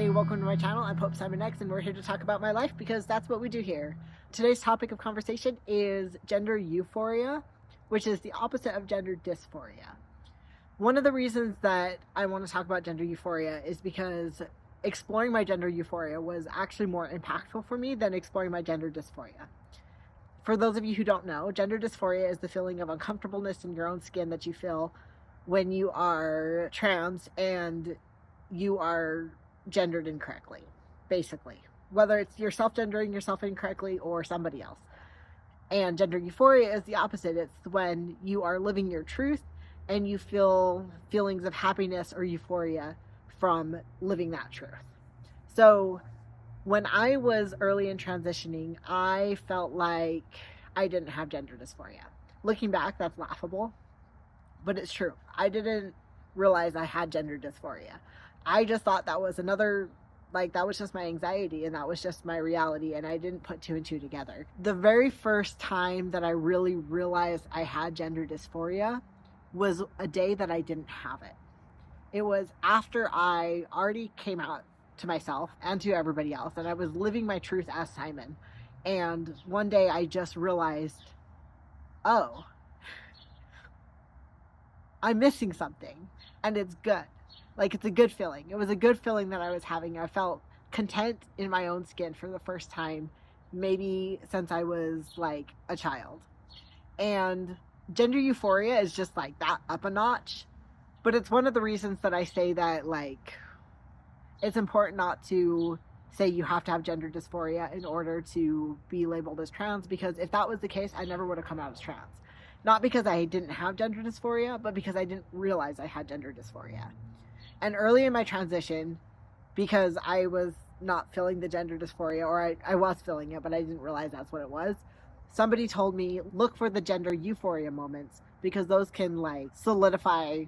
Hey, welcome to my channel. I'm Pope Simon X, and we're here to talk about my life because that's what we do here. Today's topic of conversation is gender euphoria, which is the opposite of gender dysphoria. One of the reasons that I want to talk about gender euphoria is because exploring my gender euphoria was actually more impactful for me than exploring my gender dysphoria. For those of you who don't know, gender dysphoria is the feeling of uncomfortableness in your own skin that you feel when you are trans and you are gendered incorrectly, basically. Whether it's yourself gendering yourself incorrectly or somebody else. And gender euphoria is the opposite. It's when you are living your truth and you feel feelings of happiness or euphoria from living that truth. So when I was early in transitioning, I felt like I didn't have gender dysphoria. Looking back, that's laughable, but it's true. I didn't realize I had gender dysphoria. I just thought that was another, that was just my anxiety and that was just my reality, and I didn't put two and two together. The very first time that I really realized I had gender dysphoria was a day that I didn't have it. It was after I already came out to myself and to everybody else, and I was living my truth as Simon. And one day I just realized, oh, I'm missing something, and it's good. It's a good feeling. It was a good feeling that I was having. I felt content in my own skin for the first time, maybe since I was a child. And gender euphoria is just that up a notch. But it's one of the reasons that I say that it's important not to say you have to have gender dysphoria in order to be labeled as trans, because if that was the case, I never would have come out as trans. Not because I didn't have gender dysphoria, but because I didn't realize I had gender dysphoria. And early in my transition, because I was not feeling the gender dysphoria, or I was feeling it, but I didn't realize that's what it was, somebody told me, look for the gender euphoria moments, because those can solidify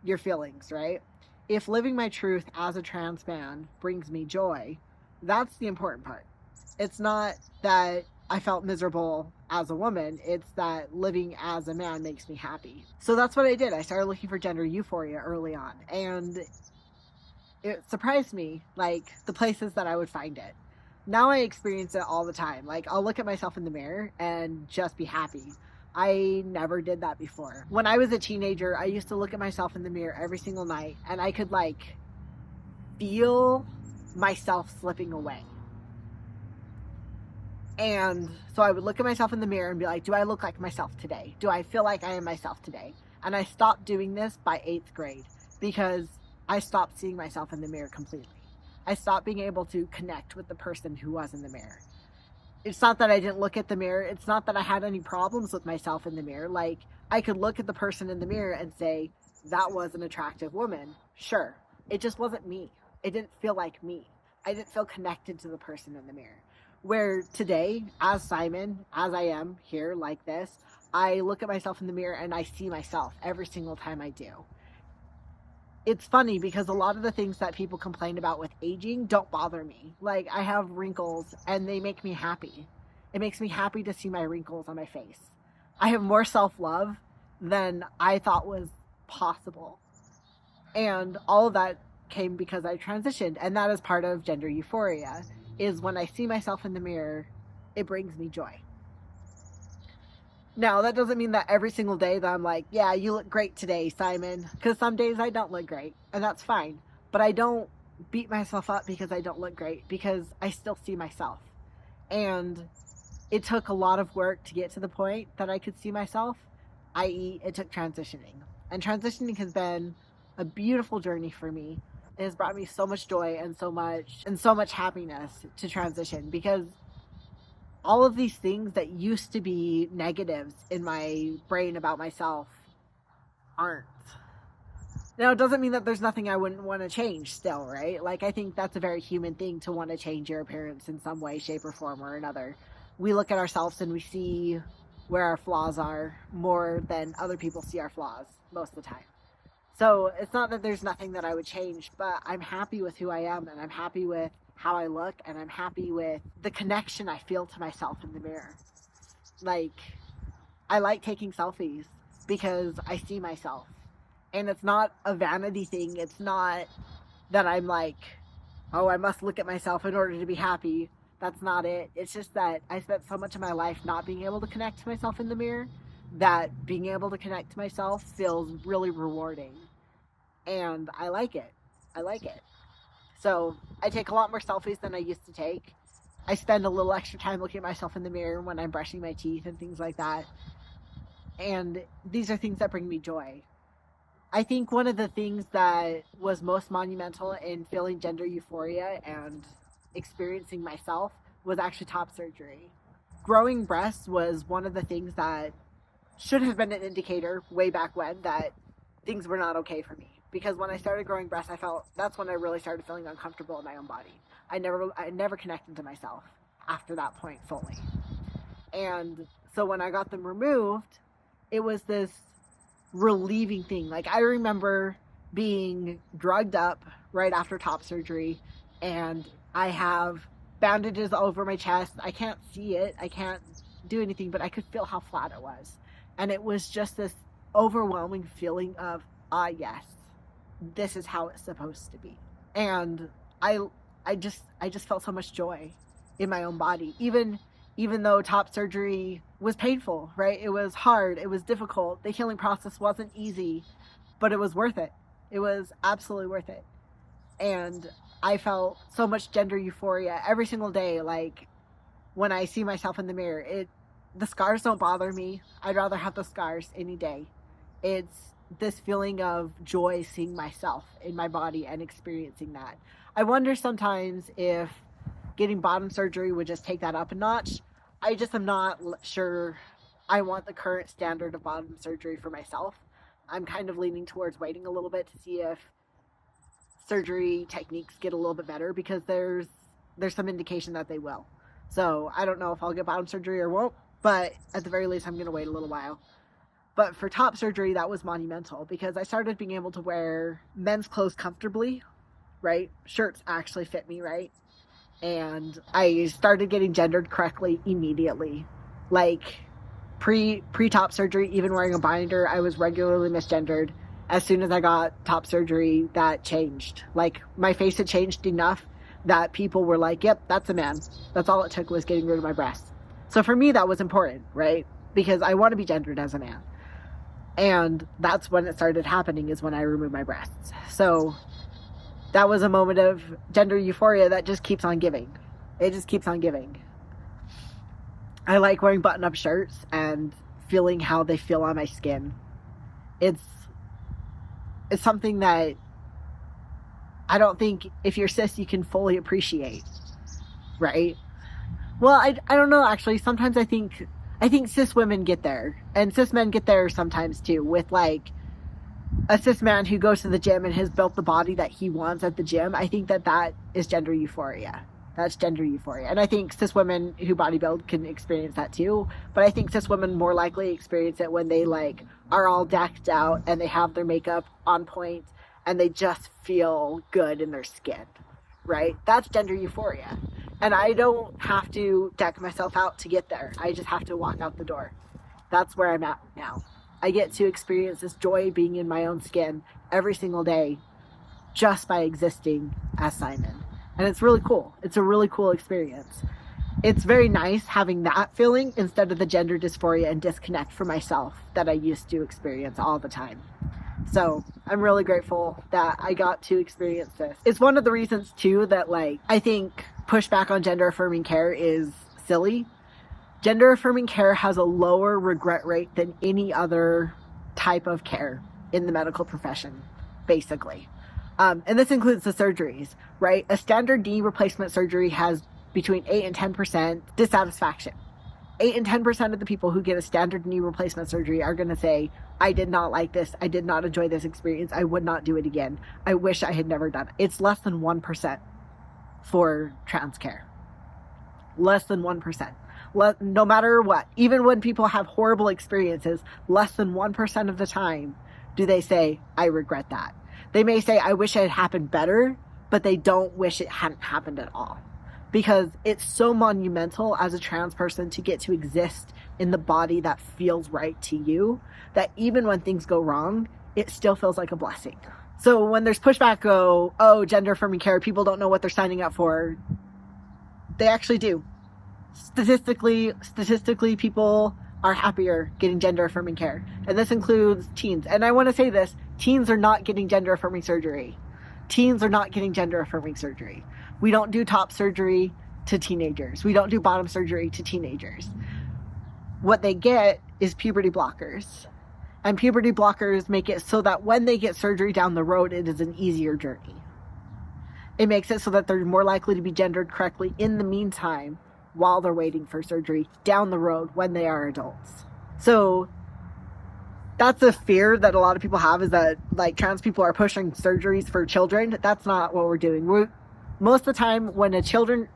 your feelings, right? If living my truth as a trans man brings me joy, that's the important part. It's not that I felt miserable as a woman, it's that living as a man makes me happy. So that's what I did. I started looking for gender euphoria early on, and it surprised me, the places that I would find it. Now I experience it all the time. I'll look at myself in the mirror and just be happy. I never did that before. When I was a teenager, I used to look at myself in the mirror every single night, and I could feel myself slipping away. And so I would look at myself in the mirror and be like, do I look like myself today? Do I feel like I am myself today? And I stopped doing this by 8th grade because I stopped seeing myself in the mirror completely. I stopped being able to connect with the person who was in the mirror. It's not that I didn't look at the mirror. It's not that I had any problems with myself in the mirror. I could look at the person in the mirror and say, that was an attractive woman. Sure. It just wasn't me. It didn't feel like me. I didn't feel connected to the person in the mirror. Where today, as Simon, as I am here like this, I look at myself in the mirror and I see myself every single time I do. It's funny because a lot of the things that people complain about with aging don't bother me. I have wrinkles and they make me happy. It makes me happy to see my wrinkles on my face. I have more self-love than I thought was possible. And all of that came because I transitioned, and that is part of gender euphoria. Is when I see myself in the mirror, it brings me joy. Now, that doesn't mean that every single day that I'm like, yeah, you look great today, Simon. Because some days I don't look great, and that's fine. But I don't beat myself up because I don't look great, because I still see myself. And it took a lot of work to get to the point that I could see myself, i.e. it took transitioning. And transitioning has been a beautiful journey for me. It has brought me so much joy and so much happiness to transition, because all of these things that used to be negatives in my brain about myself aren't. Now, it doesn't mean that there's nothing I wouldn't want to change still, right? I think that's a very human thing to want to change your appearance in some way, shape, or form or another. We look at ourselves and we see where our flaws are more than other people see our flaws most of the time. So it's not that there's nothing that I would change, but I'm happy with who I am, and I'm happy with how I look, and I'm happy with the connection I feel to myself in the mirror. I like taking selfies because I see myself. And it's not a vanity thing. It's not that I'm oh, I must look at myself in order to be happy. That's not it. It's just that I spent so much of my life not being able to connect to myself in the mirror that being able to connect to myself feels really rewarding. And I like it. I like it. So I take a lot more selfies than I used to take. I spend a little extra time looking at myself in the mirror when I'm brushing my teeth and things like that. And these are things that bring me joy. I think one of the things that was most monumental in feeling gender euphoria and experiencing myself was actually top surgery. Growing breasts was one of the things that should have been an indicator way back when that things were not okay for me. Because when I started growing breasts, I felt that's when I really started feeling uncomfortable in my own body. I never connected to myself after that point fully. And so when I got them removed, it was this relieving thing. Like, I remember being drugged up right after top surgery, and I have bandages all over my chest. I can't see it. I can't do anything, but I could feel how flat it was. And it was just this overwhelming feeling of, yes, this is how it's supposed to be. And I just felt so much joy in my own body. Even though top surgery was painful, right? It was hard. It was difficult. The healing process wasn't easy, but it was worth it. It was absolutely worth it. And I felt so much gender euphoria every single day. Like, when I see myself in the mirror, the scars don't bother me. I'd rather have the scars any day. It's this feeling of joy seeing myself in my body and experiencing that. I wonder sometimes if getting bottom surgery would just take that up a notch. I just am not sure I want the current standard of bottom surgery for myself. I'm kind of leaning towards waiting a little bit to see if surgery techniques get a little bit better, because there's some indication that they will. So I don't know if I'll get bottom surgery or won't, but at the very least I'm going to wait a little while. But for top surgery, that was monumental because I started being able to wear men's clothes comfortably, right? Shirts actually fit me, right? And I started getting gendered correctly immediately. Like, pre-top surgery, even wearing a binder, I was regularly misgendered. As soon as I got top surgery, that changed. Like, my face had changed enough that people were like, yep, that's a man. That's all it took, was getting rid of my breasts. So for me, that was important, right? Because I want to be gendered as a man. And that's when it started happening, is when I removed my breasts. So that was a moment of gender euphoria that just keeps on giving. It just keeps on giving. I like wearing button-up shirts and feeling how they feel on my skin. It's something that I don't think if you're cis you can fully appreciate, right? Well, I don't know, actually. Sometimes I think cis women get there, and cis men get there sometimes too, with like a cis man who goes to the gym and has built the body that he wants at the gym. I think that is gender euphoria. That's gender euphoria. And I think cis women who bodybuild can experience that too. But I think cis women more likely experience it when they like are all decked out and they have their makeup on point and they just feel good in their skin, right? That's gender euphoria. And I don't have to deck myself out to get there. I just have to walk out the door. That's where I'm at now. I get to experience this joy being in my own skin every single day just by existing as Simon. And it's really cool. It's a really cool experience. It's very nice having that feeling instead of the gender dysphoria and disconnect from myself that I used to experience all the time. So I'm really grateful that I got to experience this. It's one of the reasons too that like I think pushback on gender affirming care is silly. Gender affirming care has a lower regret rate than any other type of care in the medical profession, basically. And this includes the surgeries, right? A standard knee replacement surgery has between 8 and 10% dissatisfaction. 8 and 10% of the people who get a standard knee replacement surgery are going to say, I did not like this. I did not enjoy this experience. I would not do it again. I wish I had never done it. It's less than 1% for trans care. Less than 1%. No matter what, even when people have horrible experiences, less than 1% of the time do they say, I regret that. They may say, I wish it had happened better, but they don't wish it hadn't happened at all. Because it's so monumental as a trans person to get to exist in the body that feels right to you, that even when things go wrong, it still feels like a blessing. So when there's pushback, gender affirming care, people don't know what they're signing up for. They actually do. Statistically, people are happier getting gender affirming care. And this includes teens. And I want to say this, teens are not getting gender affirming surgery. Teens are not getting gender affirming surgery. We don't do top surgery to teenagers. We don't do bottom surgery to teenagers. What they get is puberty blockers. And puberty blockers make it so that when they get surgery down the road, it is an easier journey. It makes it so that they're more likely to be gendered correctly in the meantime while they're waiting for surgery down the road when they are adults. So that's a fear that a lot of people have, is that like trans people are pushing surgeries for children. That's not what we're doing. Most of the time when children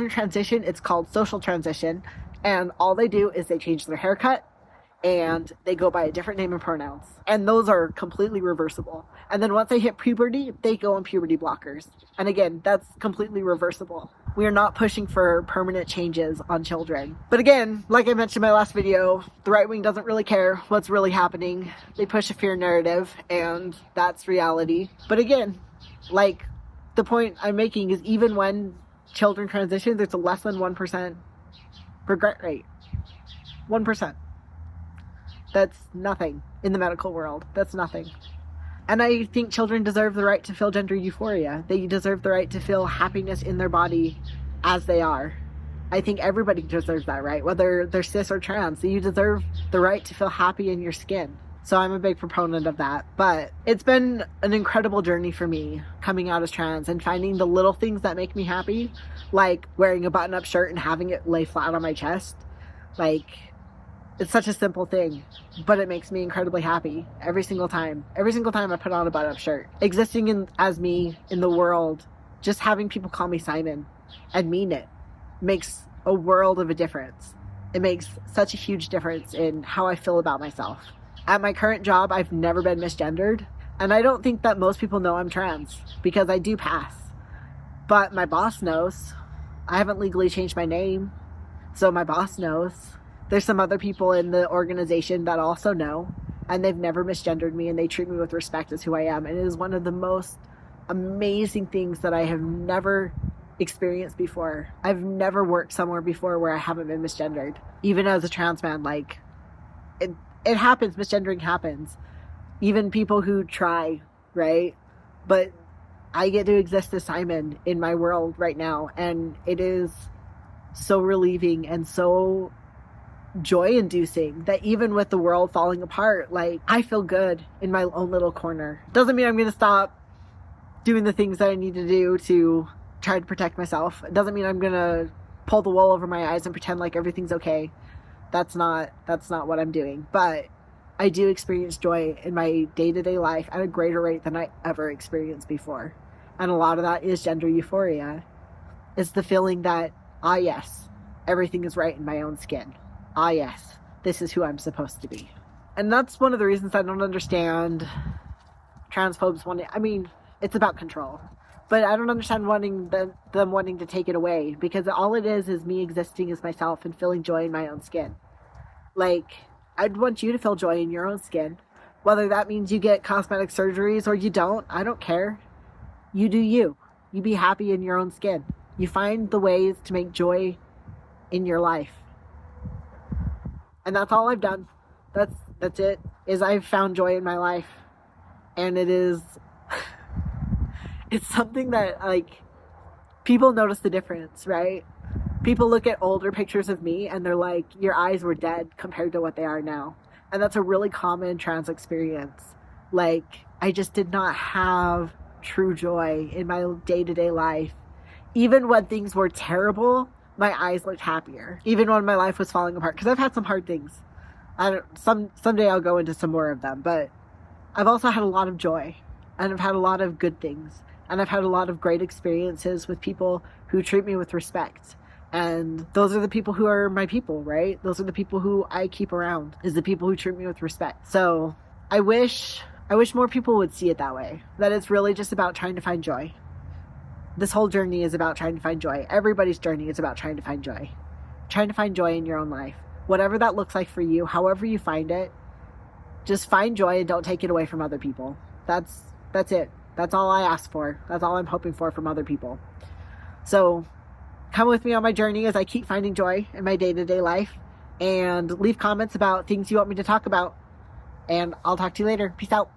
transition, it's called social transition, and all they do is they change their haircut and they go by a different name and pronouns. And those are completely reversible. And then once they hit puberty, they go on puberty blockers. And again, that's completely reversible. We are not pushing for permanent changes on children. But again, like I mentioned in my last video, the right wing doesn't really care what's really happening. They push a fear narrative, and that's reality. But again, like the point I'm making is even when children transition, there's a less than 1% regret rate. 1%. That's nothing in the medical world. That's nothing. And I think children deserve the right to feel gender euphoria. They deserve the right to feel happiness in their body as they are. I think everybody deserves that right, whether they're cis or trans. So you deserve the right to feel happy in your skin. So I'm a big proponent of that. But it's been an incredible journey for me coming out as trans and finding the little things that make me happy, like wearing a button-up shirt and having it lay flat on my chest. Like, it's such a simple thing, but it makes me incredibly happy every single time. Every single time I put on a button-up shirt. Existing as me in the world, just having people call me Simon and mean it, makes a world of a difference. It makes such a huge difference in how I feel about myself. At my current job, I've never been misgendered, and I don't think that most people know I'm trans, because I do pass. But my boss knows. I haven't legally changed my name, so my boss knows. There's some other people in the organization that also know, and they've never misgendered me, and they treat me with respect as who I am. And it is one of the most amazing things that I have never experienced before. I've never worked somewhere before where I haven't been misgendered. Even as a trans man, like, it happens. Misgendering happens. Even people who try, right? But I get to exist as Simon in my world right now, and it is so relieving and so joy-inducing that even with the world falling apart, like, I feel good in my own little corner. Doesn't mean I'm going to stop doing the things that I need to do to try to protect myself. It doesn't mean I'm going to pull the wool over my eyes and pretend like everything's okay. That's not what I'm doing. But I do experience joy in my day-to-day life at a greater rate than I ever experienced before. And a lot of that is gender euphoria. It's the feeling that, yes, everything is right in my own skin. Yes, this is who I'm supposed to be. And that's one of the reasons I don't understand transphobes wanting, I mean, it's about control. But I don't understand them wanting to take it away, because all it is me existing as myself and feeling joy in my own skin. Like, I'd want you to feel joy in your own skin. Whether that means you get cosmetic surgeries or you don't, I don't care. You do you. You be happy in your own skin. You find the ways to make joy in your life. And that's all I've done. That's it, is I've found joy in my life. And it is, it's something that, like, people notice the difference, right? People look at older pictures of me and they're like, your eyes were dead compared to what they are now. And that's a really common trans experience. Like, I just did not have true joy in my day-to-day life. Even when things were terrible, my eyes looked happier. Even when my life was falling apart. Because I've had some hard things. Someday I'll go into some more of them. But I've also had a lot of joy. And I've had a lot of good things. And I've had a lot of great experiences with people who treat me with respect. And those are the people who are my people, right? Those are the people who I keep around, is the people who treat me with respect. So I wish more people would see it that way. That it's really just about trying to find joy. This whole journey is about trying to find joy. Everybody's journey is about trying to find joy. Trying to find joy in your own life. Whatever that looks like for you, however you find it, just find joy and don't take it away from other people. That's That's it. That's all I ask for. That's all I'm hoping for from other people. So come with me on my journey as I keep finding joy in my day-to-day life, and leave comments about things you want me to talk about. And I'll talk to you later. Peace out.